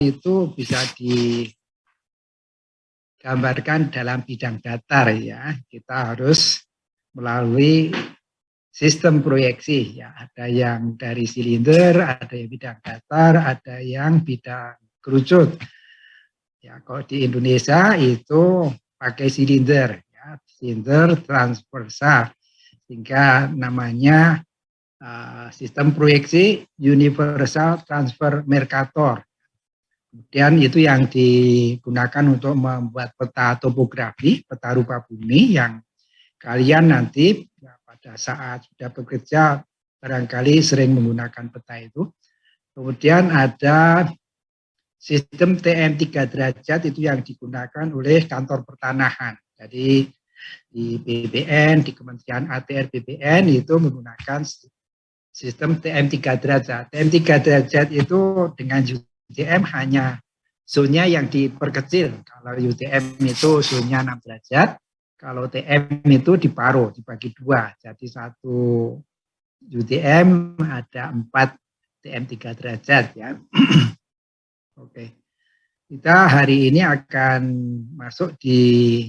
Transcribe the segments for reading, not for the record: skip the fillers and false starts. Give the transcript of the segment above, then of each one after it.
itu bisa digambarkan dalam bidang datar ya. Kita harus melalui sistem proyeksi ya. Ada yang dari silinder, ada yang bidang datar, ada yang bidang kerucut. Ya, kalau di Indonesia itu pakai silinder, ya, silinder transversal, sehingga namanya sistem proyeksi Universal Transfer Mercator. Kemudian itu yang digunakan untuk membuat peta topografi, peta rupa bumi yang kalian nanti ya, pada saat sudah bekerja barangkali sering menggunakan peta itu. Kemudian ada sistem TM 3 derajat itu yang digunakan oleh kantor pertanahan. Jadi di BPN, di Kementerian ATR BPN itu menggunakan sistem TM 3 derajat. TM 3 derajat itu dengan UTM hanya zona yang diperkecil. Kalau UTM itu zona 6 derajat, kalau TM itu diparuh, dibagi dua. Jadi satu UTM ada 4 TM 3 derajat ya. Oke, kita hari ini akan masuk di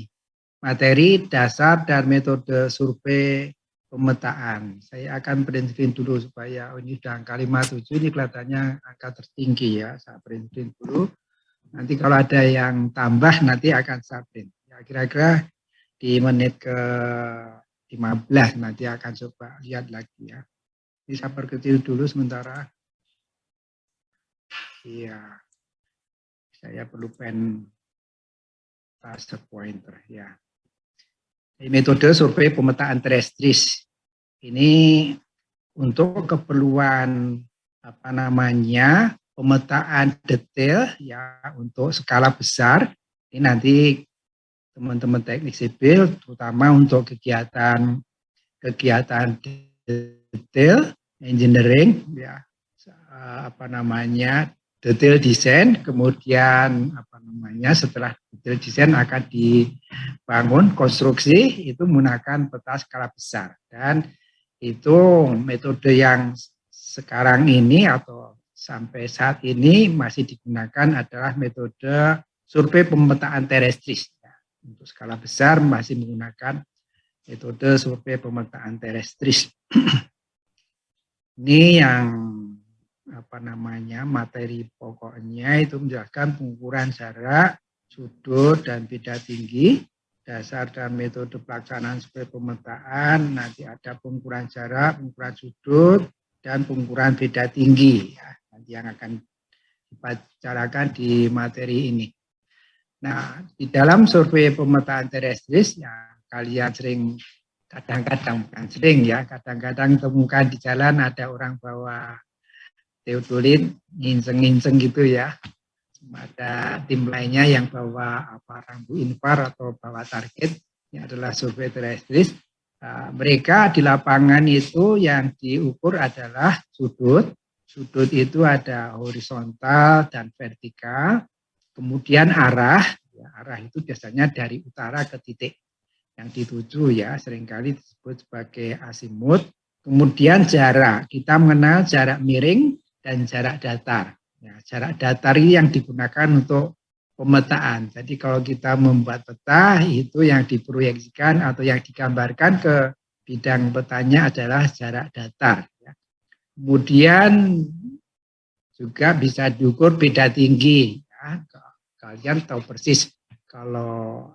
materi dasar dan metode survei pemetaan. Saya akan print screen dulu supaya ini sudah angka 57, ini kelihatannya angka tertinggi ya. Saya print screen dulu. Nanti kalau ada yang tambah nanti akan saya print. Ya, kira-kira di menit ke 15 nanti akan coba lihat lagi ya. Ini saya perkecil dulu sementara. Iya. Saya perlu pen laser pointer ya. Metode survei pemetaan terestris ini untuk keperluan pemetaan detail ya untuk skala besar. Ini nanti teman-teman teknik sipil terutama untuk kegiatan detail engineering ya detail desain, kemudian setelah detail desain akan dibangun konstruksi itu menggunakan peta skala besar, dan itu metode yang sekarang ini atau sampai saat ini masih digunakan adalah metode survei pemetaan terestris. Untuk skala besar masih menggunakan metode survei pemetaan terestris. Ini yang materi pokoknya itu menjelaskan pengukuran jarak, sudut dan beda tinggi, dasar dan metode pelaksanaan survei pemetaan, nanti ada pengukuran jarak, pengukuran sudut, dan pengukuran beda tinggi ya, nanti yang akan dibicarakan di materi ini. Nah, di dalam survei pemetaan terestris ya kalian sering kadang-kadang temukan di jalan ada orang bawa teodolin nginceng-nginceng gitu ya. Ada tim lainnya yang bawa rambu infar atau bawa target, ini adalah survei terestris. Mereka di lapangan itu yang diukur adalah sudut. Sudut itu ada horizontal dan vertikal. Kemudian arah itu biasanya dari utara ke titik yang dituju ya, seringkali disebut sebagai asimut. Kemudian jarak, kita mengenal jarak miring dan jarak datar. Ya, jarak datar ini yang digunakan untuk pemetaan. Jadi kalau kita membuat peta, itu yang diproyeksikan atau yang digambarkan ke bidang petanya adalah jarak datar. Ya. Kemudian juga bisa diukur beda tinggi. Ya. Kalian tahu persis kalau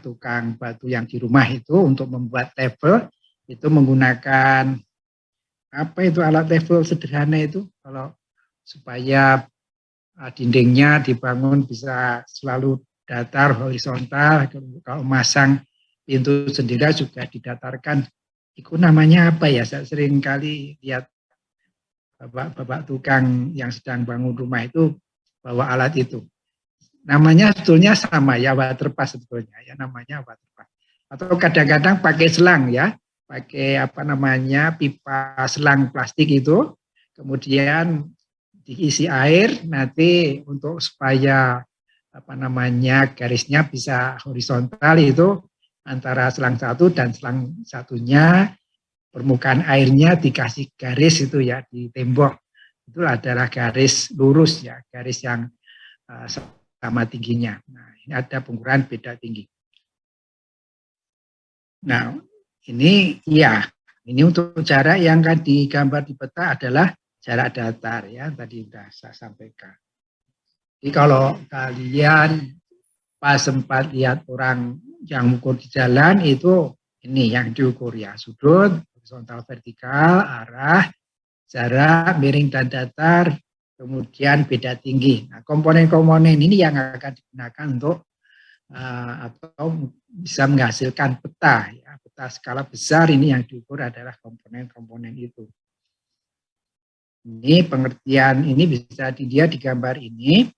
tukang batu yang di rumah itu untuk membuat level itu menggunakan alat level sederhana itu, kalau supaya dindingnya dibangun bisa selalu datar horizontal. Kalau masang pintu jendela juga didatarkan. Itu namanya apa ya? Saya sering kali lihat bapak tukang yang sedang bangun rumah itu bawa alat itu. Namanya sebetulnya sama ya, waterpass sebetulnya ya, namanya waterpass. Atau kadang-kadang pakai selang ya. Pakai pipa selang plastik itu, kemudian diisi air nanti untuk supaya garisnya bisa horizontal itu antara selang satu dan selang satunya, permukaan airnya dikasih garis itu ya di tembok. itu adalah garis lurus ya, garis yang sama tingginya. Nah, ini ada pengukuran beda tinggi. Nah, ini ya, ini untuk jarak yang kan digambar di peta adalah jarak datar ya, tadi sudah saya sampaikan. Jadi kalau kalian pas sempat lihat orang yang mengukur di jalan itu ini yang diukur ya, sudut, horizontal vertikal, arah, jarak, miring dan datar, kemudian beda tinggi. Nah, komponen-komponen ini yang akan digunakan untuk atau bisa menghasilkan peta ya, peta skala besar ini yang diukur adalah komponen-komponen itu. Ini pengertian ini bisa dia digambar ini.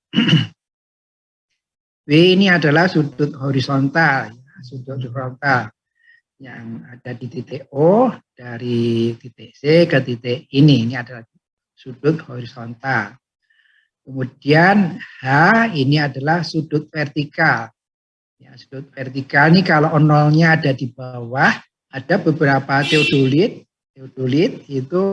W ini adalah sudut horizontal, ya, sudut horizontal yang ada di titik O dari titik C ke titik ini adalah sudut horizontal. Kemudian H ini adalah sudut vertikal. Ya, sudut vertikal ini kalau nolnya ada di bawah, ada beberapa teodolit itu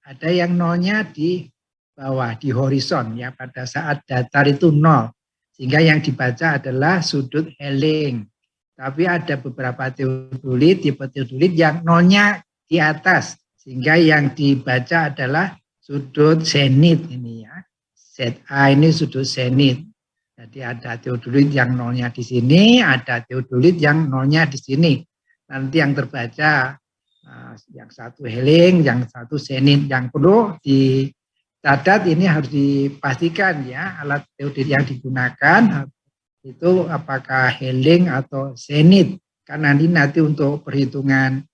ada yang nolnya di bawah, di horizon ya, pada saat datar itu nol. Sehingga yang dibaca adalah sudut Helling. Tapi ada beberapa teodolit, tipe teodolit yang nolnya di atas. Sehingga yang dibaca adalah sudut zenit ini ya. ZA ini sudut zenit. Jadi ada teodolit yang nolnya di sini, ada teodolit yang nolnya di sini. Nanti yang terbaca yang satu Helling, yang satu zenit. Yang perlu dicatat ini harus dipastikan ya alat teodolit yang digunakan itu apakah Helling atau zenit. Karena nanti untuk perhitungan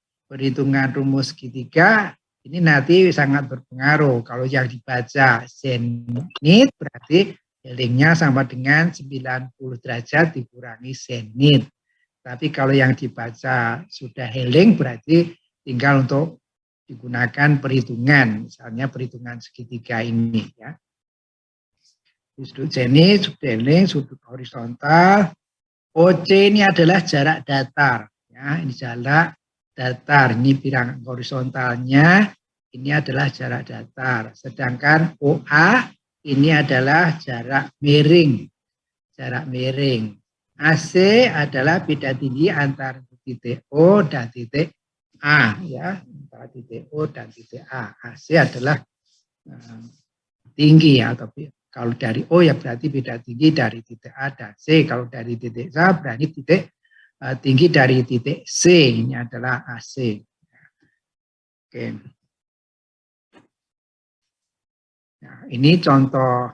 rumus segitiga ini nanti sangat berpengaruh. Kalau yang dibaca zenit berarti Hellingnya sama dengan 90 derajat dikurangi zenit. Tapi kalau yang dibaca sudah Helling berarti tinggal untuk digunakan perhitungan, misalnya perhitungan segitiga ini ya. Sudut zenit, sudut Helling, sudut horizontal. OC ini adalah jarak datar ya, ini jarak datar, ini bilangan horizontalnya, ini adalah jarak datar. Sedangkan OA ini adalah jarak miring. Jarak miring. AC adalah beda tinggi antara titik O dan titik A ya, antara titik O dan titik A. AC adalah tinggi ya, tapi kalau dari O ya berarti beda tinggi dari titik A dan C. Kalau dari titik A berarti titik tinggi dari titik C. Ini adalah AC. Oke. Nah, ini contoh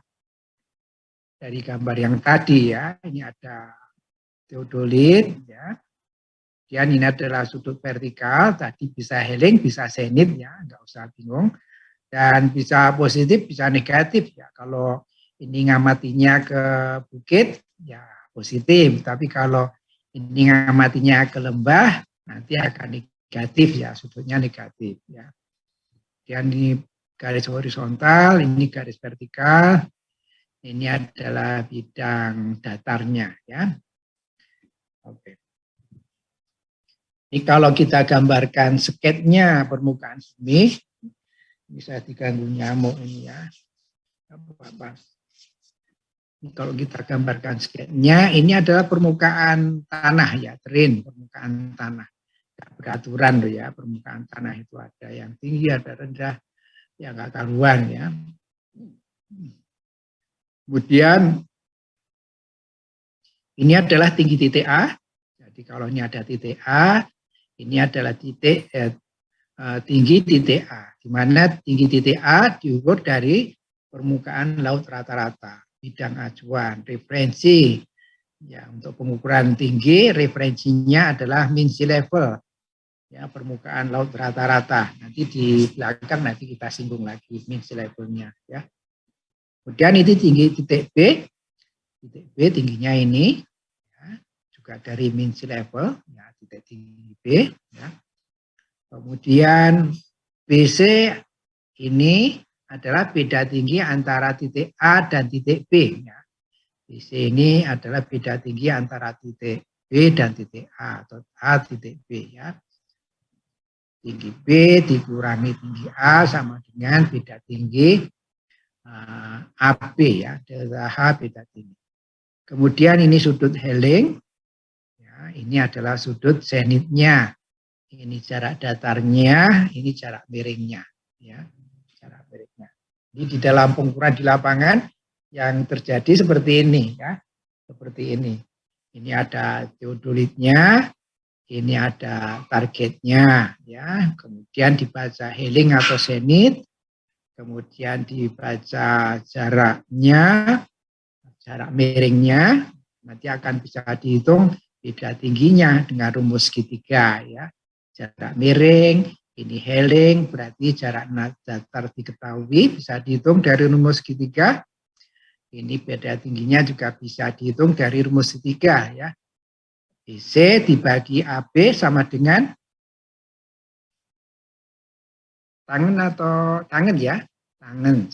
dari gambar yang tadi ya. Ini ada teodolit ya. Dan ini adalah sudut vertikal. Tadi bisa Helling, bisa zenit ya, nggak usah bingung. Dan bisa positif, bisa negatif ya. Kalau ini ngamatinya ke bukit ya positif. Tapi kalau ini ngamatinya ke lembah nanti akan negatif ya, sudutnya negatif ya. Dan ini garis horizontal, ini garis vertikal, ini adalah bidang datarnya ya. Oke. Ini kalau kita gambarkan sketnya permukaan bumi, bisa diganggu nyamuk ini ya. Apa-apa. Ini kalau kita gambarkan sketnya, ini adalah permukaan tanah ya, terrain, permukaan tanah. Beraturan loh ya, permukaan tanah itu ada yang tinggi, ada rendah. Ya nggak karuan ya. Kemudian ini adalah tinggi titik A. Jadi kalau ini ada titik A, ini adalah titik tinggi titik A. Di mana tinggi titik A diukur dari permukaan laut rata-rata, bidang acuan, referensi. Ya, untuk pengukuran tinggi referensinya adalah mean sea level. Ya, permukaan laut rata-rata. Nanti di belakang nanti kita singgung lagi mean sea levelnya ya. Kemudian ini tinggi titik B. Titik B tingginya ini ya, juga dari mean sea level ya, titik tinggi B ya. Kemudian BC ini adalah beda tinggi antara titik A dan titik B ya. BC ini adalah beda tinggi antara titik B dan titik A atau A titik B ya. Tinggi B dikurangi tinggi A sama dengan beda tinggi AB ya, delta H beta tinggi. Kemudian ini sudut heling, ya, ini adalah sudut zenitnya. Ini jarak datarnya, ini jarak miringnya, ya, jarak miringnya. Jadi di dalam pengukuran di lapangan yang terjadi seperti ini, ya, seperti ini. Ini ada teodolitnya, ini ada targetnya, ya. Kemudian dibaca heling atau zenit, kemudian dibaca jaraknya, jarak miringnya, nanti akan bisa dihitung beda tingginya dengan rumus segitiga, ya. Jarak miring, ini heling, berarti jarak datar diketahui, bisa dihitung dari rumus segitiga. Ini beda tingginya juga bisa dihitung dari rumus segitiga, ya. BC dibagi AB sama dengan tangan atau tangan, ya, tangan.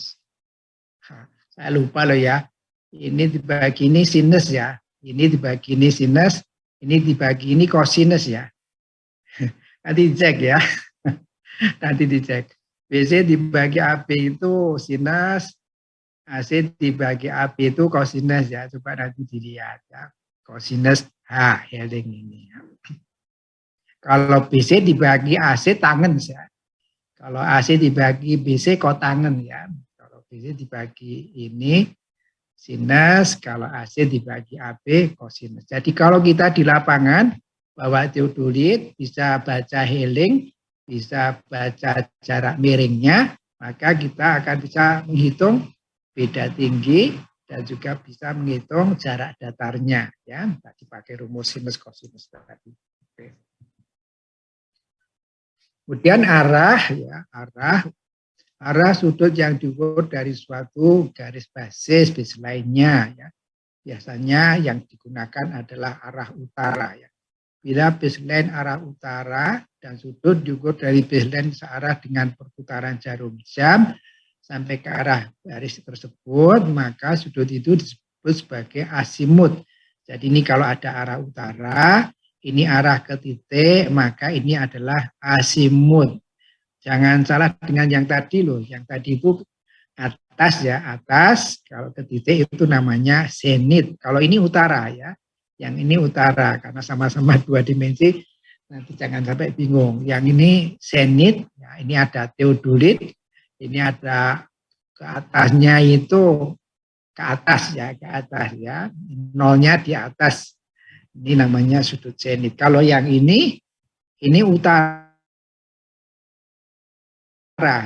Saya lupa loh, ya. Ini dibagi ini sinus, ya. Ini dibagi ini sinus, ini dibagi ini kosinus, ya. Nanti dicek, ya. Nanti dicek. BC dibagi AB itu sinus, AC dibagi AB itu kosinus, ya. Coba nanti dilihat, ya. Kosinus H heling ini, ya. Kalau BC dibagi AC tangen, ya. Kalau AC dibagi BC kotangen, ya. Kalau BC dibagi ini sinus, kalau AC dibagi AB kosinus. Jadi kalau kita di lapangan bawa teodolit, bisa baca heling, bisa baca jarak miringnya, maka kita akan bisa menghitung beda tinggi dan juga bisa menghitung jarak datarnya, ya. Tadi pakai rumus sinus kosinus tadi. Oke. Kemudian arah, ya, arah sudut yang diukur dari suatu garis basis lainnya, ya. Biasanya yang digunakan adalah arah utara, ya. Bila baseline arah utara dan sudut diukur dari baseline searah dengan perputaran jarum jam sampai ke arah garis tersebut, maka sudut itu disebut sebagai asimut. Jadi ini kalau ada arah utara, ini arah ke titik, maka ini adalah asimut. Jangan salah dengan yang tadi loh, yang tadi itu atas, ya, atas, kalau ke titik itu namanya zenit. Kalau ini utara, ya. Yang ini utara, karena sama-sama dua dimensi, nanti jangan sampai bingung. Yang ini zenit, ya, ini ada teodolit, ini ada ke atasnya itu ke atas, ya, ke atas, ya, nolnya di atas. Ini namanya sudut zenit. Kalau yang ini utara.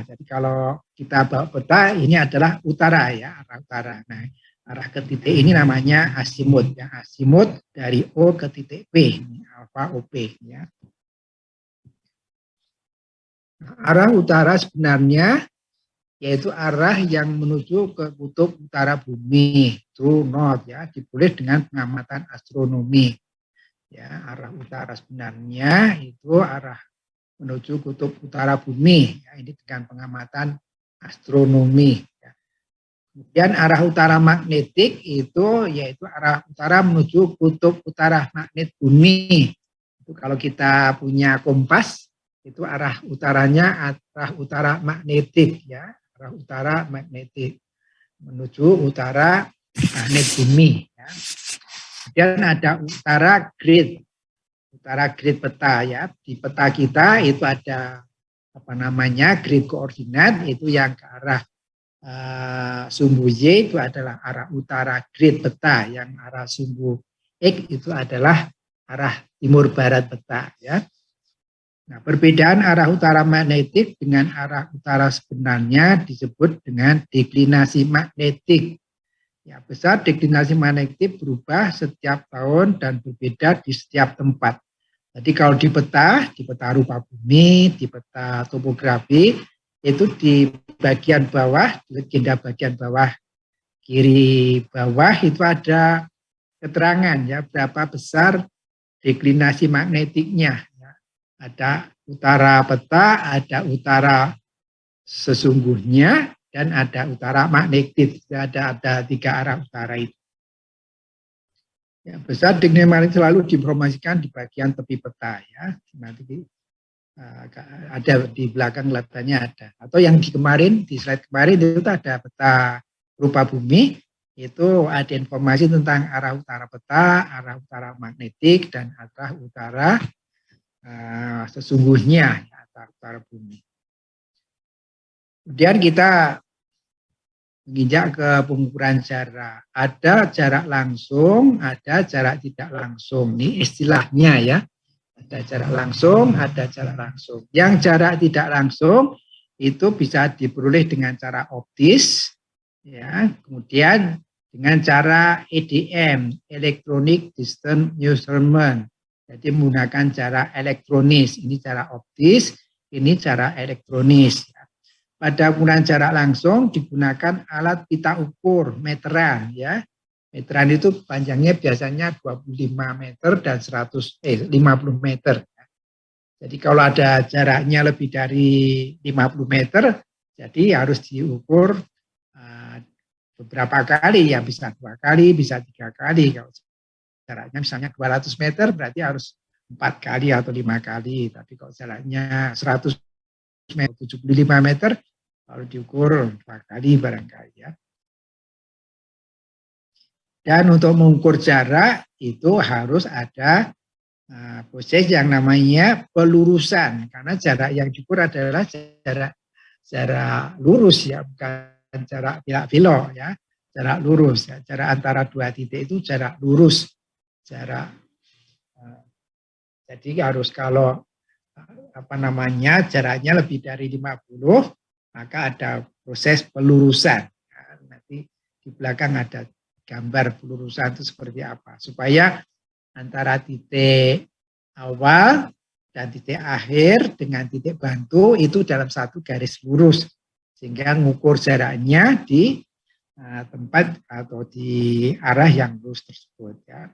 Jadi kalau kita bawa peta, ini adalah utara, ya, arah utara. Nah, arah ke titik ini namanya asimut, ya, asimut dari O ke titik P, ini alfa OP, ya. Nah, arah utara sebenarnya yaitu arah yang menuju ke kutub utara bumi, true north, ya, diperoleh dengan pengamatan astronomi. Ya, arah utara sebenarnya itu arah menuju kutub utara bumi, ya, ini dengan pengamatan astronomi. Ya. Kemudian arah utara magnetik itu yaitu arah utara menuju kutub utara magnet bumi. Itu kalau kita punya kompas, itu arah utaranya arah utara magnetik, ya, arah utara magnetik menuju utara magnet bumi. Ya. Kemudian ada utara grid. Utara grid peta, ya. Di peta kita itu ada apa namanya grid koordinat, itu yang ke arah sumbu Y itu adalah arah utara grid peta, yang arah sumbu X itu adalah arah timur barat peta, ya. Nah, perbedaan arah utara magnetik dengan arah utara sebenarnya disebut dengan deklinasi magnetik. Ya, besar deklinasi magnetik berubah setiap tahun dan berbeda di setiap tempat. Jadi kalau di peta rupa bumi, di peta topografi, itu di bagian bawah, di legenda bagian bawah, kiri bawah itu ada keterangan, ya, berapa besar deklinasi magnetiknya. Ya. Ada utara peta, ada utara sesungguhnya, dan ada utara magnetik. Ada 3 arah utara itu. Ya, besar deklinasi magnetik selalu diinformasikan di bagian tepi peta, ya. Nanti ada di belakang kelihatannya ada. Atau yang di slide kemarin itu ada peta rupa bumi, itu ada informasi tentang arah utara peta, arah utara magnetik, dan arah utara sesungguhnya, arah utara bumi. Kemudian kita menginjak ke pengukuran jarak. Ada jarak langsung, ada jarak tidak langsung. Ini istilahnya ya. Ada jarak langsung, ada jarak langsung. Yang jarak tidak langsung itu bisa diperoleh dengan cara optis, ya. Kemudian dengan cara EDM, Electronic Distance Measurement. Jadi menggunakan cara elektronis. Ini cara optis, ini cara elektronis. Pada penggunaan jarak langsung digunakan alat pita ukur meteran, ya. Meteran itu panjangnya biasanya 25 meter dan 50 meter. Jadi kalau ada jaraknya lebih dari 50 meter, jadi harus diukur beberapa kali, ya bisa 2 kali, bisa 3 kali. Kalau jaraknya misalnya 200 meter berarti harus 4 kali atau 5 kali. Tapi kalau jaraknya 100 meter, 75 meter, harus diukur 2 kali barangkali ya. Dan untuk mengukur jarak itu harus ada proses yang namanya pelurusan, karena jarak yang diukur adalah jarak lurus ya, bukan jarak belok ya, jarak lurus ya. Jarak antara 2 titik itu jarak lurus. Jadi harus kalau jaraknya lebih dari 50, maka ada proses pelurusan. Nanti di belakang ada gambar pelurusan itu seperti apa, supaya antara titik awal dan titik akhir dengan titik bantu itu dalam satu garis lurus, sehingga mengukur jaraknya di tempat atau di arah yang lurus tersebut ya.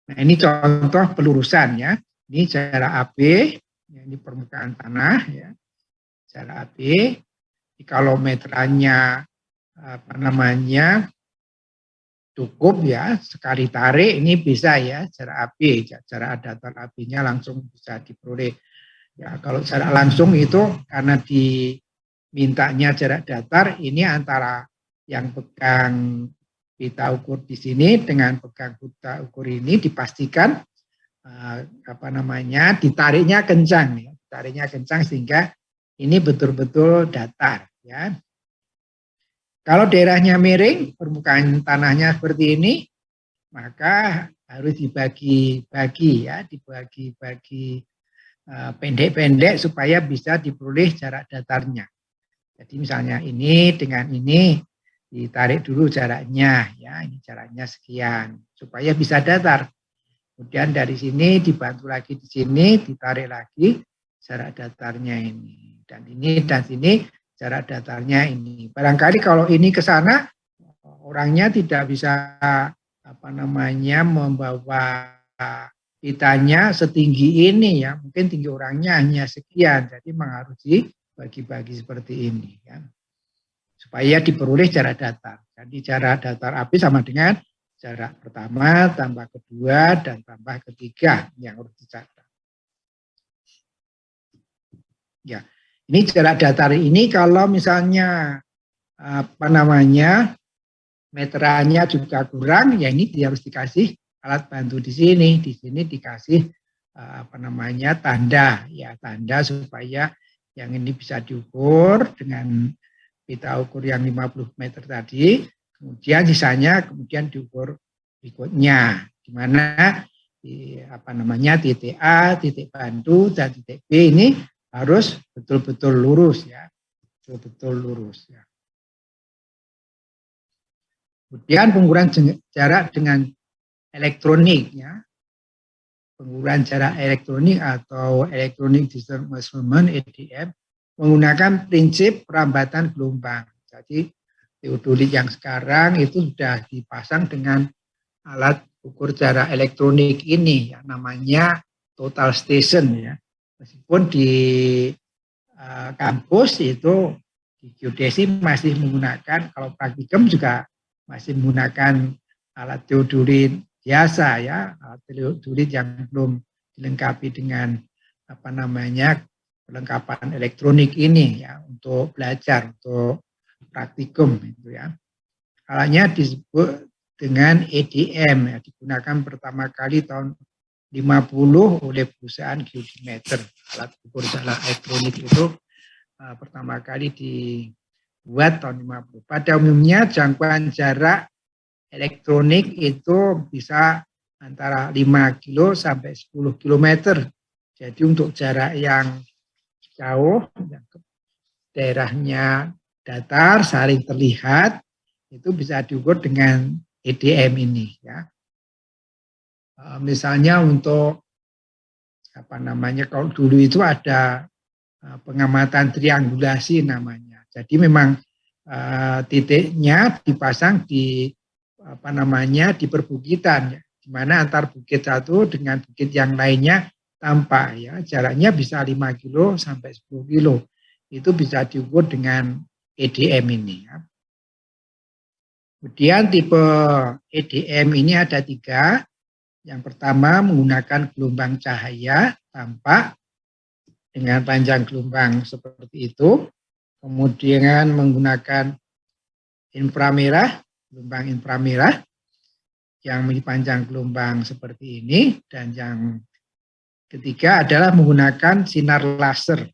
Nah, ini contoh pelurusan ya. Ini jarak AB, ini permukaan tanah ya. Jarak AB, kalau meterannya cukup ya, sekali tarik ini bisa ya, jarak AB, jarak datar AB-nya langsung bisa diperoleh. Ya, kalau jarak langsung itu karena dimintanya jarak datar, ini antara yang pegang pita ukur di sini dengan pegang pita ukur ini dipastikan ditariknya kencang ya, ditariknya kencang sehingga ini betul-betul datar ya. Kalau daerahnya miring, permukaan tanahnya seperti ini, maka harus dibagi-bagi ya, dibagi-bagi pendek-pendek supaya bisa diperoleh jarak datarnya. Jadi misalnya ini dengan ini ditarik dulu jaraknya ya, ini jaraknya sekian supaya bisa datar. Kemudian dari sini dibantu lagi di sini, ditarik lagi jarak datarnya ini. Dan ini dan sini jarak datarnya ini. Barangkali kalau ini ke sana, orangnya tidak bisa membawa pitanya setinggi ini ya. Mungkin tinggi orangnya hanya sekian. Jadi memang harus dibagi-bagi seperti ini ya. Supaya diperoleh jarak datar. Jadi jarak datar AB sama dengan jarak pertama tambah kedua dan tambah ketiga yang harus dicatat. Ya. Ini jarak datar ini kalau misalnya meterannya juga kurang, ya ini harus dikasih alat bantu di sini. Di sini dikasih tanda supaya yang ini bisa diukur dengan pita ukur yang 50 meter tadi. Kemudian sisanya diukur berikutnya, di mana titik A, titik bantu dan titik B ini harus betul-betul lurus ya, betul-betul lurus ya. Kemudian pengukuran jarak dengan elektronik ya, pengukuran jarak elektronik atau Electronic Distance Measurement (EDM) menggunakan prinsip perambatan gelombang. Jadi teodolit yang sekarang itu sudah dipasang dengan alat ukur jarak elektronik ini yang namanya total station ya. Meskipun di kampus itu di geodesi masih menggunakan, kalau praktikum juga masih menggunakan alat teodolit biasa ya, alat teodolit yang belum dilengkapi dengan perlengkapan elektronik ini ya untuk belajar, untuk praktikum itu ya. Alatnya disebut dengan EDM ya, digunakan pertama kali tahun 50 oleh perusahaan Geodimeter. Alat ukur jarak elektronik itu pertama kali dibuat tahun 50. Pada umumnya jangkauan jarak elektronik itu bisa antara 5 kilo sampai 10 kilometer. Jadi untuk jarak yang jauh, daerahnya datar, saling terlihat, itu bisa diukur dengan EDM ini. Ya. Misalnya untuk kalau dulu itu ada pengamatan triangulasi namanya. Jadi memang titiknya dipasang di di perbukitan, ya, di mana antar bukit satu dengan bukit yang lainnya tampak ya, jaraknya bisa 5 kilo sampai 10 kilo. Itu bisa diukur dengan EDM ini ya. Kemudian tipe EDM ini ada 3. Yang pertama menggunakan gelombang cahaya tampak dengan panjang gelombang seperti itu. Kemudian menggunakan inframerah, gelombang inframerah yang memiliki panjang gelombang seperti ini. Dan yang ketiga adalah menggunakan sinar laser.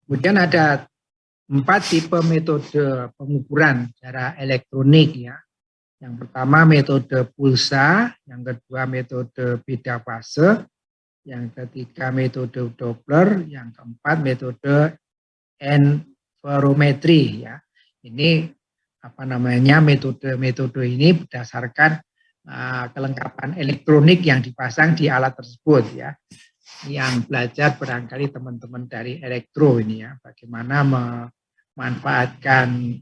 Kemudian ada 4 tipe metode pengukuran jarak elektronik ya. Yang pertama metode pulsa, yang kedua metode beda fase, yang ketiga metode Doppler, yang keempat metode interferometri ya. Ini metode ini berdasarkan kelengkapan elektronik yang dipasang di alat tersebut ya. Yang belajar barangkali teman-teman dari elektro ini ya, bagaimana memanfaatkan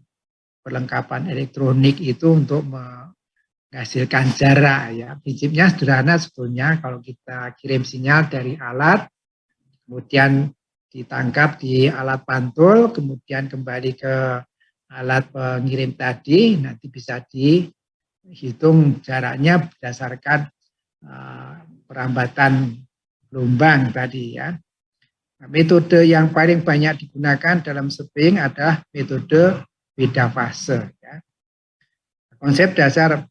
perlengkapan elektronik itu untuk menghasilkan jarak ya. Prinsipnya sederhana sebetulnya, kalau kita kirim sinyal dari alat, kemudian ditangkap di alat pantul, kemudian kembali ke alat pengirim tadi, nanti bisa dihitung jaraknya berdasarkan perambatan gelombang tadi ya. Nah, metode yang paling banyak digunakan dalam surveying adalah metode beda fase. Ya. Konsep dasar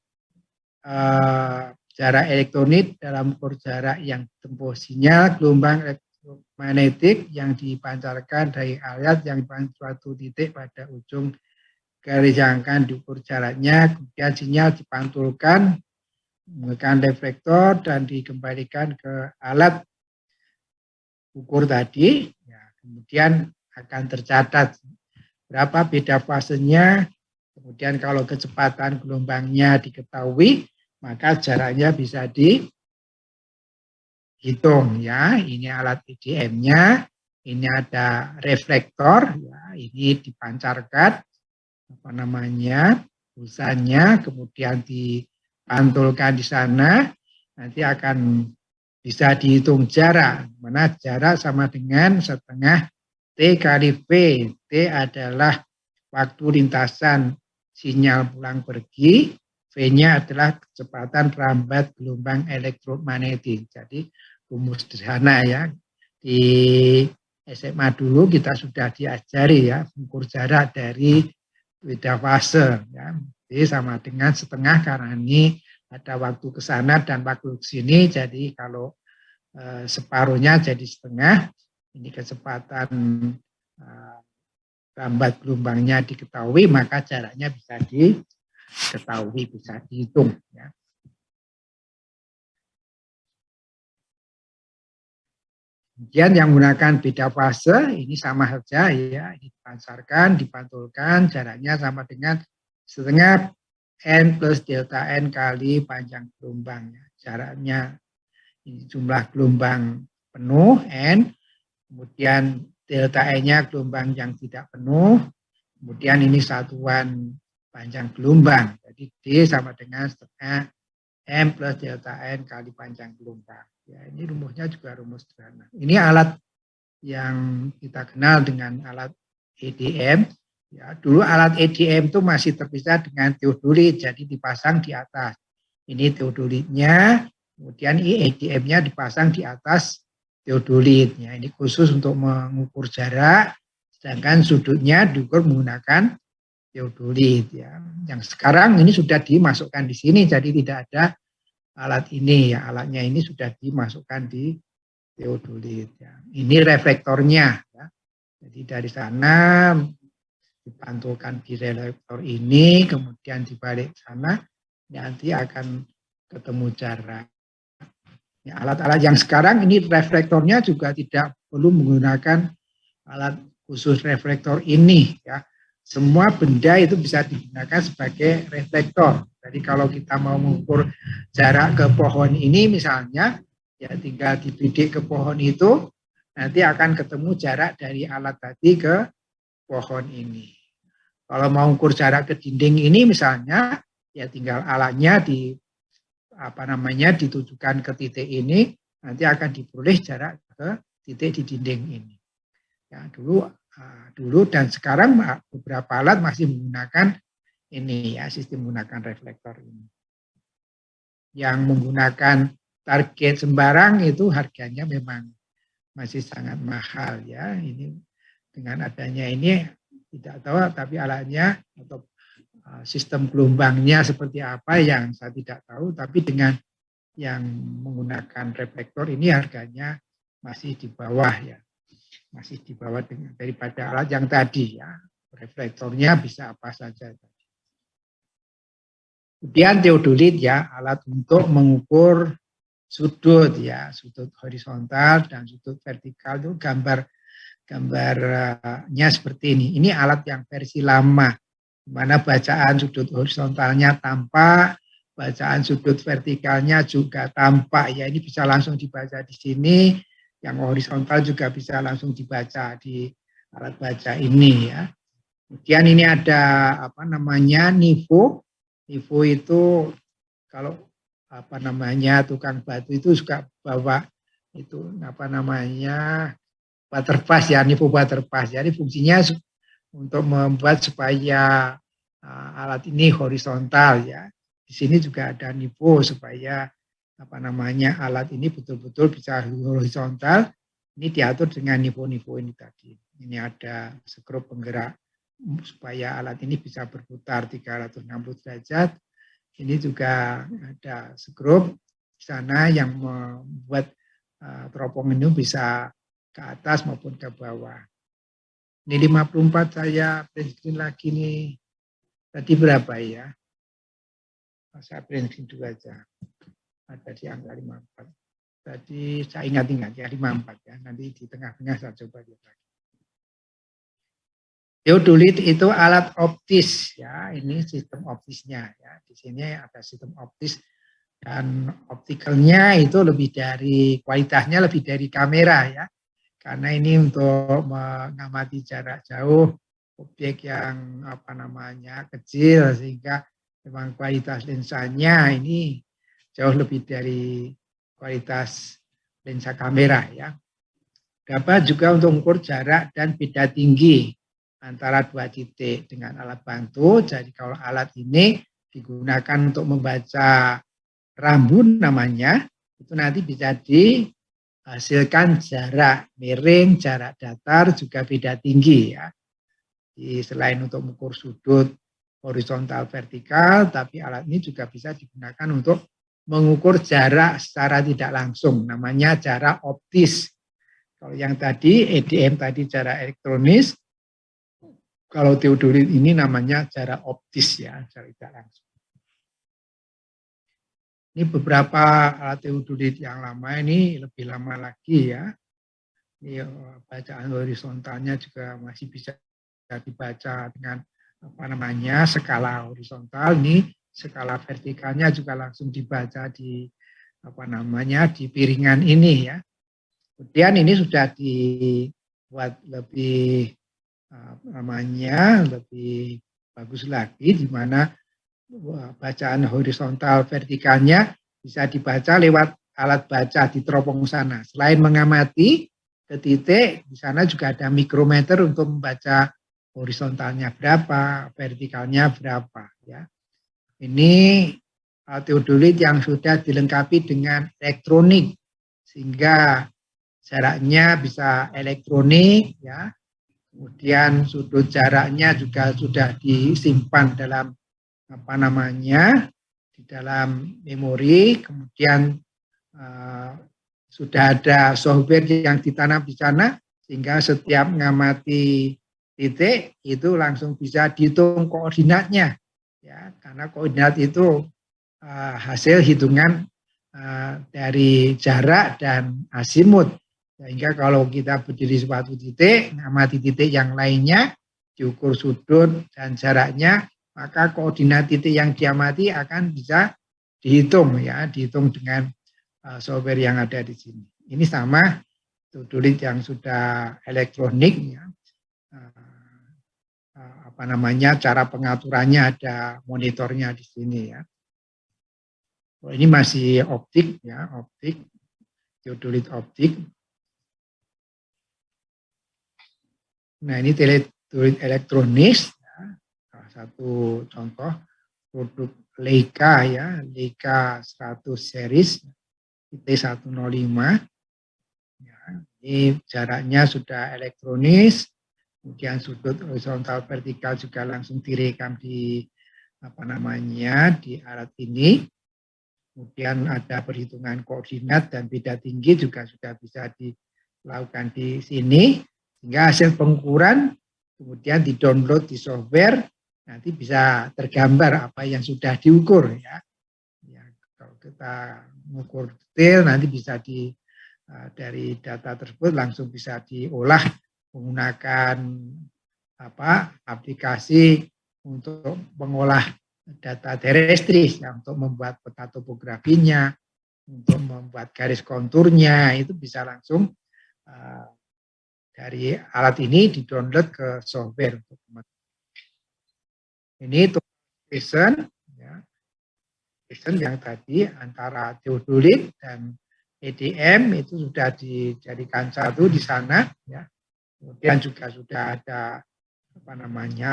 jarak elektronik dalam ukur jarak yang tempuh sinyal gelombang elektromagnetik yang dipancarkan dari alat yang dipancar suatu titik pada ujung garis yang akan diukur jaraknya, kemudian sinyal dipantulkan menggunakan reflektor dan dikembalikan ke alat ukur tadi, ya, kemudian akan tercatat berapa beda fasenya, kemudian kalau kecepatan gelombangnya diketahui, maka jaraknya bisa dihitung ya. Ini alat EDM-nya, ini ada reflektor, ya, ini dipancarkan pulsanya, kemudian dipantulkan di sana, nanti akan bisa dihitung jarak, mana jarak sama dengan setengah T kali V. T adalah waktu lintasan sinyal pulang pergi, V-nya adalah kecepatan perambat gelombang elektromagnetik. Jadi rumus sederhana ya. Di SMA dulu kita sudah diajari ya, ukur jarak dari beda fase ya. Jadi sama dengan setengah karena ini ada waktu ke sana dan waktu ke sini. Jadi kalau separuhnya jadi setengah, ini kecepatan lambat gelombangnya diketahui, maka jaraknya bisa diketahui, bisa dihitung. Ya. Kemudian yang menggunakan beda fase, ini sama saja ya, dipancarkan, dipantulkan, jaraknya sama dengan setengah N plus delta N kali panjang gelombang. Jaraknya ini jumlah gelombang penuh N, kemudian delta E-nya gelombang yang tidak penuh, kemudian ini satuan panjang gelombang. Jadi D sama dengan setengah M plus delta N kali panjang gelombang. Ya, ini rumusnya juga rumus sederhana. Ini alat yang kita kenal dengan alat EDM. Ya, dulu alat EDM itu masih terpisah dengan teodolit, jadi dipasang di atas. Ini teodolitnya, kemudian EDM-nya dipasang di atas teodolit. Ya, ini khusus untuk mengukur jarak, sedangkan sudutnya diukur menggunakan teodolit. Ya. Yang sekarang ini sudah dimasukkan di sini, jadi tidak ada alat ini. Ya, alatnya ini sudah dimasukkan di teodolit. Ya. Ini reflektornya. Ya. Jadi dari sana dipantulkan di reflektor ini, kemudian dibalik sana, nanti akan ketemu jarak. Ya, alat-alat yang sekarang ini reflektornya juga tidak perlu menggunakan alat khusus reflektor ini. Ya. Semua benda itu bisa digunakan sebagai reflektor. Jadi kalau kita mau mengukur jarak ke pohon ini misalnya, ya tinggal dibidik ke pohon itu, nanti akan ketemu jarak dari alat tadi ke pohon ini. Kalau mau ukur jarak ke dinding ini misalnya, ya tinggal alatnya ditujukan ke titik ini, nanti akan diperoleh jarak ke titik di dinding ini. Ya, dulu dan sekarang beberapa alat masih menggunakan ini ya, sistem menggunakan reflektor ini. Yang menggunakan target sembarang itu harganya memang masih sangat mahal ya. Ini dengan adanya ini tidak tahu, tapi alatnya atau sistem gelombangnya seperti apa yang saya tidak tahu, tapi dengan yang menggunakan reflektor ini harganya masih di bawah ya, masih di bawah daripada alat yang tadi ya. Reflektornya bisa apa saja. Kemudian teodolit ya, alat untuk mengukur sudut ya, sudut horizontal dan sudut vertikal itu gambarnya seperti ini. Ini alat yang versi lama, di mana bacaan sudut horizontalnya tampak, bacaan sudut vertikalnya juga tampak. Ya, ini bisa langsung dibaca di sini. Yang horizontal juga bisa langsung dibaca di alat baca ini ya. Kemudian ini ada NIVO. NIVO itu kalau tukang batu itu suka bawa itu butterpass ya, NIVO butterpass. Jadi fungsinya untuk membuat supaya alat ini horizontal ya. Di sini juga ada NIVO supaya alat ini betul-betul bisa horizontal. Ini diatur dengan NIVO-NIVO ini tadi. Ini ada skrup penggerak supaya alat ini bisa berputar 360 derajat. Ini juga ada skrup di sana yang membuat teropong ini bisa ke atas maupun ke bawah. Ini 54 saya print screen lagi nih. Tadi berapa ya? Saya print screen dulu aja. Ada di angka 54. Tadi saya ingat-ingat ya 54 ya. Nanti di tengah-tengah saya coba lihat lagi. Teodolit itu alat optis ya. Ini sistem optisnya ya. Di sini ada sistem optis dan optikalnya itu lebih dari kualitasnya lebih dari kamera ya. Karena ini untuk mengamati jarak jauh objek yang kecil sehingga memang kualitas lensanya ini jauh lebih dari kualitas lensa kamera ya. Dapat juga untuk mengukur jarak dan beda tinggi antara dua titik dengan alat bantu. Jadi kalau alat ini digunakan untuk membaca rambu namanya, itu nanti bisa dihasilkan jarak miring, jarak datar, juga beda tinggi ya. Jadi selain untuk mengukur sudut horizontal vertikal, tapi alat ini juga bisa digunakan untuk mengukur jarak secara tidak langsung, namanya jarak optis. Kalau yang tadi EDM tadi jarak elektronis, kalau teodolit ini namanya jarak optis ya, jarak tidak langsung. Ini beberapa alat teodolit yang lama, ini lebih lama lagi ya. Ini bacaan horizontalnya juga masih bisa dibaca dengan skala horizontal. Ini skala vertikalnya juga langsung dibaca di di piringan ini ya. Kemudian ini sudah dibuat lebih lebih bagus lagi, di mana bacaan horizontal vertikalnya bisa dibaca lewat alat baca di teropong sana. Selain mengamati ke titik, di sana juga ada mikrometer untuk membaca horizontalnya berapa, vertikalnya berapa. Ya. Ini teodolit yang sudah dilengkapi dengan elektronik, sehingga jaraknya bisa elektronik, ya. Kemudian sudut jaraknya juga sudah disimpan dalam di dalam memori. Kemudian sudah ada software yang ditanam di sana, sehingga setiap mengamati titik itu langsung bisa dihitung koordinatnya, ya, karena koordinat itu hasil hitungan dari jarak dan azimut. Sehingga kalau kita berdiri suatu titik, mengamati titik yang lainnya, diukur sudut dan jaraknya, maka koordinat titik yang diamati akan bisa dihitung, ya, dihitung dengan software yang ada di sini. Ini sama teodolit yang sudah elektronik, ya. Cara pengaturannya ada monitornya di sini, ya. Ini masih optik, ya, optik, teodolit optik. Nah, ini teodolit elektronis, ya. Salah satu contoh produk Leica, ya, Leica 100 series T105. Ya, ini jaraknya sudah elektronis, kemudian sudut horizontal vertikal juga langsung direkam di di alat ini. Kemudian ada perhitungan koordinat dan beda tinggi juga sudah bisa dilakukan di sini, sehingga hasil pengukuran kemudian di-download di software, nanti bisa tergambar apa yang sudah diukur, ya. Ya, kalau kita mengukur detail nanti bisa dari data tersebut langsung bisa diolah menggunakan aplikasi untuk mengolah data terestris, ya, untuk membuat peta topografinya, untuk membuat garis konturnya, itu bisa langsung dari alat ini di-download ke software. Ini comparison, ya, yang tadi antara teodolit dan EDM itu sudah dijadikan satu di sana, ya. Kemudian juga sudah ada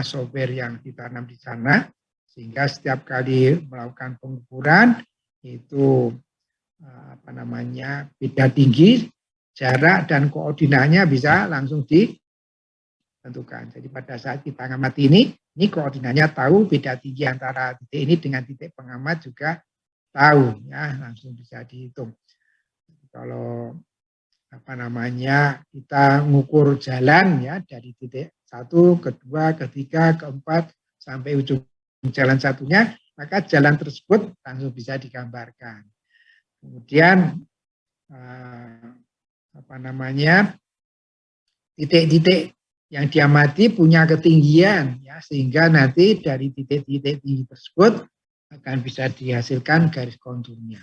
software yang ditanam di sana, sehingga setiap kali melakukan pengukuran itu beda tinggi, jarak dan koordinatnya bisa langsung ditentukan. Jadi pada saat kita ngamati ini koordinatnya tahu, beda tinggi antara titik ini dengan titik pengamat juga tahu, ya, langsung bisa dihitung. Kalau kita mengukur jalan, ya, dari titik 1, kedua, ketiga, keempat sampai ujung jalan satunya, maka jalan tersebut langsung bisa digambarkan. Kemudian titik-titik yang diamati punya ketinggian, ya, sehingga nanti dari titik-titik tinggi tersebut akan bisa dihasilkan garis konturnya.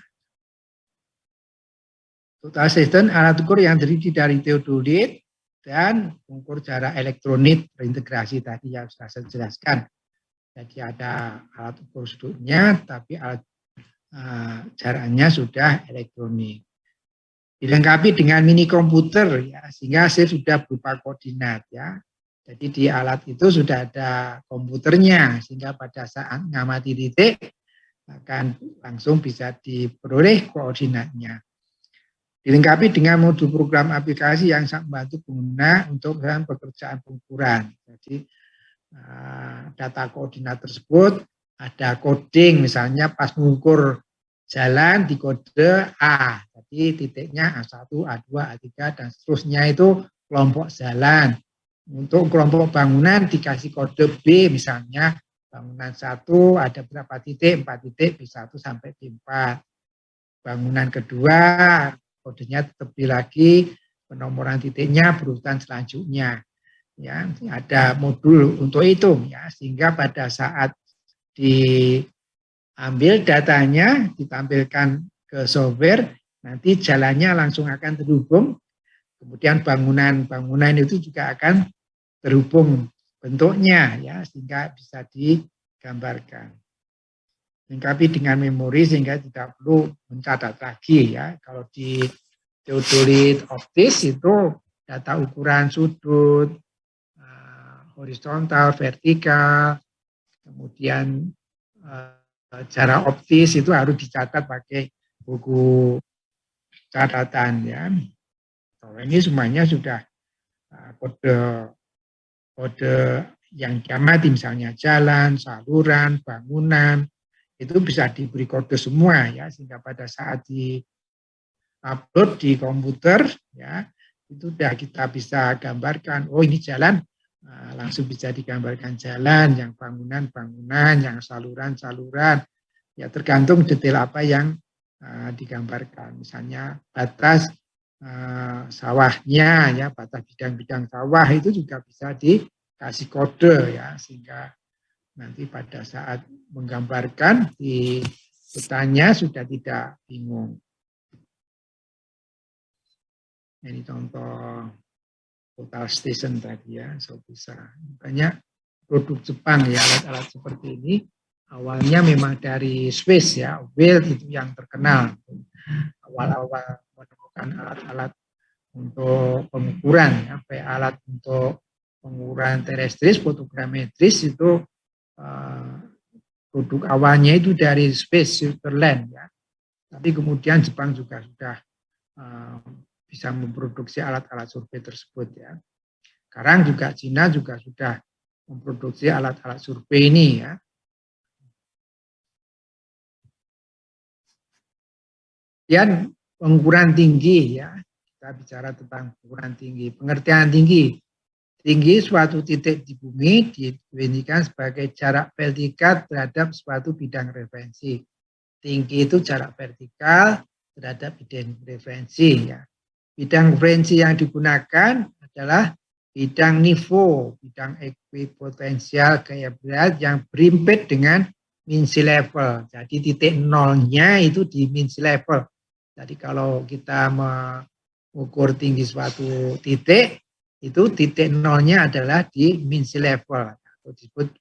Total assistant alat ukur yang terdiri dari teodolit dan ukur jarak elektronik terintegrasi tadi yang sudah saya jelaskan. Jadi ada alat ukur sudutnya, tapi alat jaraknya sudah elektronik. Dilengkapi dengan mini komputer, ya, sehingga hasil sudah berupa koordinat, ya. Jadi di alat itu sudah ada komputernya, sehingga pada saat mengamati titik akan langsung bisa diperoleh koordinatnya. Dilengkapi dengan modul program aplikasi yang sangat membantu pengguna untuk melakukan pekerjaan pengukuran. Jadi data koordinat tersebut ada coding, misalnya pas mengukur jalan di kode A, jadi titiknya A1, A2, A3 dan seterusnya itu kelompok jalan. Untuk kelompok bangunan dikasih kode B, misalnya bangunan 1 ada berapa titik, 4 titik, B1 sampai B4. Bangunan kedua kodenya tetap lagi, penomoran titiknya berurutan selanjutnya, ya, ada modul untuk itu, ya, sehingga pada saat diambil datanya ditampilkan ke software, nanti jalannya langsung akan terhubung, kemudian bangunan itu juga akan terhubung bentuknya, ya, sehingga bisa digambarkan. Lengkapi dengan memori sehingga tidak perlu mencatat lagi, ya. Kalau di teodolit optis itu data ukuran sudut, horizontal, vertikal, kemudian jarak optis itu harus dicatat pakai buku catatan ya. Kalau ini semuanya sudah kode yang diamati, misalnya jalan, saluran, bangunan, itu bisa diberi kode semua ya, sehingga pada saat di upload di komputer ya, itu sudah kita bisa gambarkan, oh ini jalan, langsung bisa digambarkan jalan, yang bangunan, yang saluran, ya tergantung detail apa yang digambarkan. Misalnya batas sawahnya, ya batas bidang-bidang sawah itu juga bisa dikasih kode ya, sehingga nanti pada saat menggambarkan di petanya sudah tidak bingung. Ini contoh total station tadi ya, so bisa. Banyak produk Jepang ya, alat-alat seperti ini. Awalnya memang dari Swiss ya, Wheel itu yang terkenal. Awal-awal menemukan alat-alat untuk pengukuran, ya, alat untuk pengukuran terestris, fotogrametris itu produk awalnya itu dari Swiss, Switzerland ya. Tapi kemudian Jepang juga sudah bisa memproduksi alat-alat survei tersebut ya. Sekarang juga Cina juga sudah memproduksi alat-alat survei ini ya. Dan pengukuran tinggi ya. Kita bicara tentang pengukuran tinggi, pengertian tinggi. Tinggi suatu titik di bumi didefinisikan sebagai jarak vertikal terhadap suatu bidang referensi. Tinggi itu jarak vertikal terhadap bidang referensi ya. Bidang referensi yang digunakan adalah bidang niveau, bidang ekuipotensial gaya berat yang berimpit dengan mean sea level. Jadi titik nolnya itu di mean sea level. Jadi kalau kita mengukur tinggi suatu titik, itu titik nolnya adalah di mean sea level. Atau disebut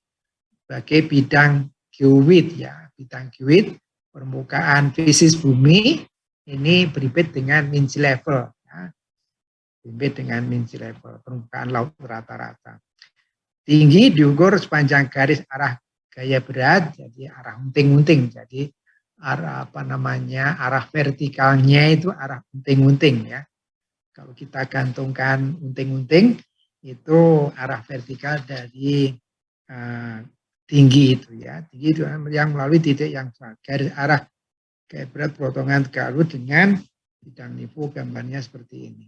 sebagai bidang geowidth ya. Bidang geowidth, permukaan fisis bumi, ini berimpit dengan mean sea level. Berimpit dengan mean sea level, permukaan laut rata-rata. Tinggi diukur sepanjang garis arah gaya berat, jadi arah unting-unting. Jadi arah arah vertikalnya itu arah unting-unting ya. Kalau kita gantungkan unting-unting itu arah vertikal dari tinggi itu ya. Tinggi itu yang melalui titik yang garis arah gaya berat potongan Garut dengan bidang niveau, gambarnya seperti ini.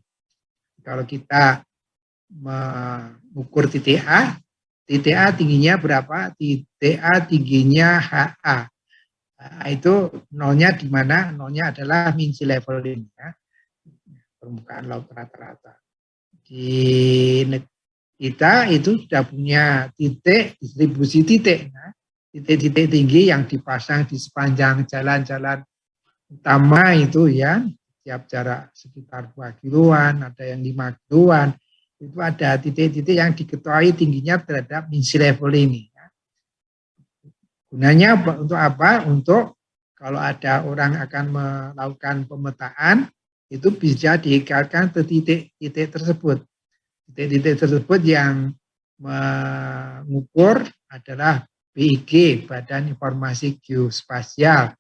Kalau kita mengukur titik A tingginya berapa? Titik A tingginya HA. Itu nolnya di mana? Nolnya adalah mean sea level ini ya. Permukaan laut rata-rata. Di kita itu sudah punya titik, distribusi titik. Nah, titik-titik tinggi yang dipasang di sepanjang jalan-jalan utama itu ya, tiap jarak sekitar 2 kiloan, ada yang 5 kiloan, itu ada titik-titik yang diketahui tingginya terhadap mean sea level ini. Gunanya untuk apa? Untuk kalau ada orang akan melakukan pemetaan, itu bisa diikatkan ke titik-titik tersebut. Titik-titik tersebut yang mengukur adalah BIG, Badan Informasi Geospasial,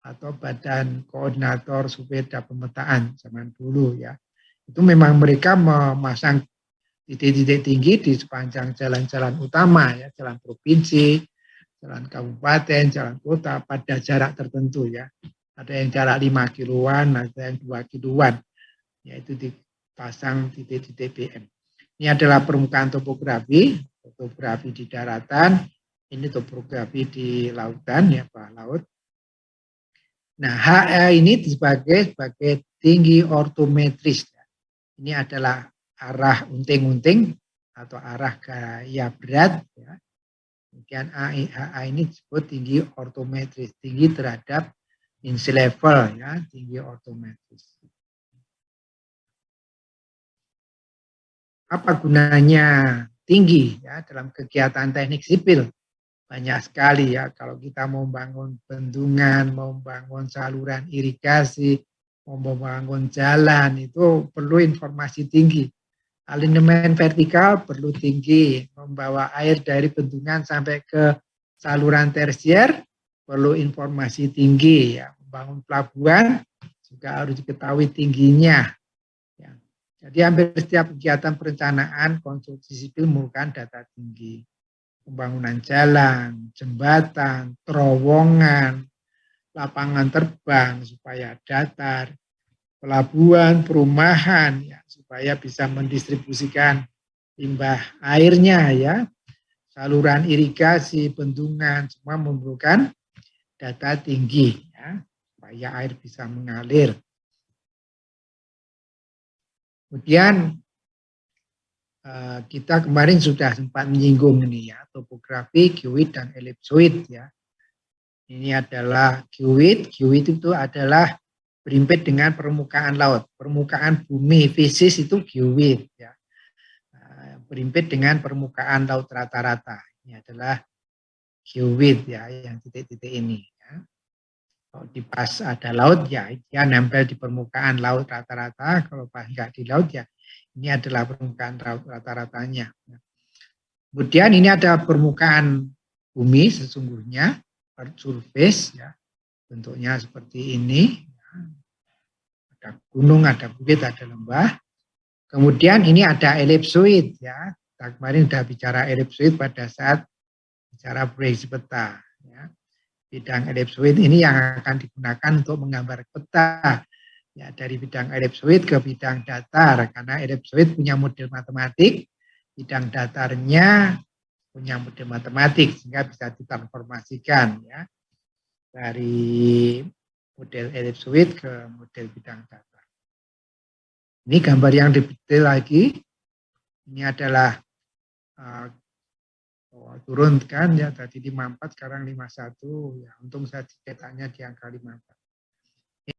atau Badan Koordinator Survei dan Pemetaan zaman dulu ya. Itu memang mereka memasang titik-titik tinggi di sepanjang jalan-jalan utama ya, jalan provinsi, jalan kabupaten, jalan kota pada jarak tertentu ya. Ada yang jarak 5 kiloan, ada yang 2 kiloan. Yaitu dipasang titik-titik BM. Ini adalah permukaan topografi di daratan, ini topografi di lautan ya, bawah laut. Nah, HE ini sebagai tinggi ortometris. Ini adalah arah unting-unting atau arah gaya berat. Ya. Kemudian HA ini disebut tinggi ortometris, tinggi terhadap mean sea level, ya, tinggi ortometris. Apa gunanya tinggi ya dalam kegiatan teknik sipil? Banyak sekali ya, kalau kita mau membangun bendungan, mau membangun saluran irigasi, mau membangun jalan, itu perlu informasi tinggi. Alinemen vertikal perlu tinggi, membawa air dari bendungan sampai ke saluran tersier perlu informasi tinggi. Ya. Membangun pelabuhan juga harus diketahui tingginya. Ya. Jadi hampir setiap kegiatan perencanaan konstruksi sipil memerlukan data tinggi. Pembangunan jalan, jembatan, terowongan, lapangan terbang supaya datar, pelabuhan, perumahan, ya, supaya bisa mendistribusikan limbah airnya, ya, saluran irigasi, bendungan, semua memerlukan data tinggi, ya, supaya air bisa mengalir. Kemudian kita kemarin sudah sempat menyinggung ini ya, topografi, geoid, dan ellipsoid ya. Ini adalah geoid. Geoid itu adalah berimpit dengan permukaan laut. Permukaan bumi fisis itu geoid ya. Berimpit dengan permukaan laut rata-rata. Ini adalah geoid ya, yang titik-titik ini ya. Kalau di pas ada laut ya dia nempel di permukaan laut rata-rata. Kalau pas enggak di laut ya ini adalah permukaan laut rata-ratanya. Kemudian ini ada permukaan bumi sesungguhnya, earth surface ya. Bentuknya seperti ini. Ada gunung, ada bukit, ada lembah. Kemudian ini ada ellipsoid ya. Kita kemarin sudah bicara ellipsoid pada saat bicara proyeksi peta. Ya. Bidang ellipsoid ini yang akan digunakan untuk menggambar peta. Ya, dari bidang ellipsoid ke bidang datar. Karena ellipsoid punya model matematik, bidang datarnya punya model matematik sehingga bisa ditransformasikan ya dari model ellipsoid ke model bidang datar. Ini gambar yang detail lagi. Ini adalah turun kan ya tadi 54 sekarang 51 ya untung saya cetaknya di angka 54.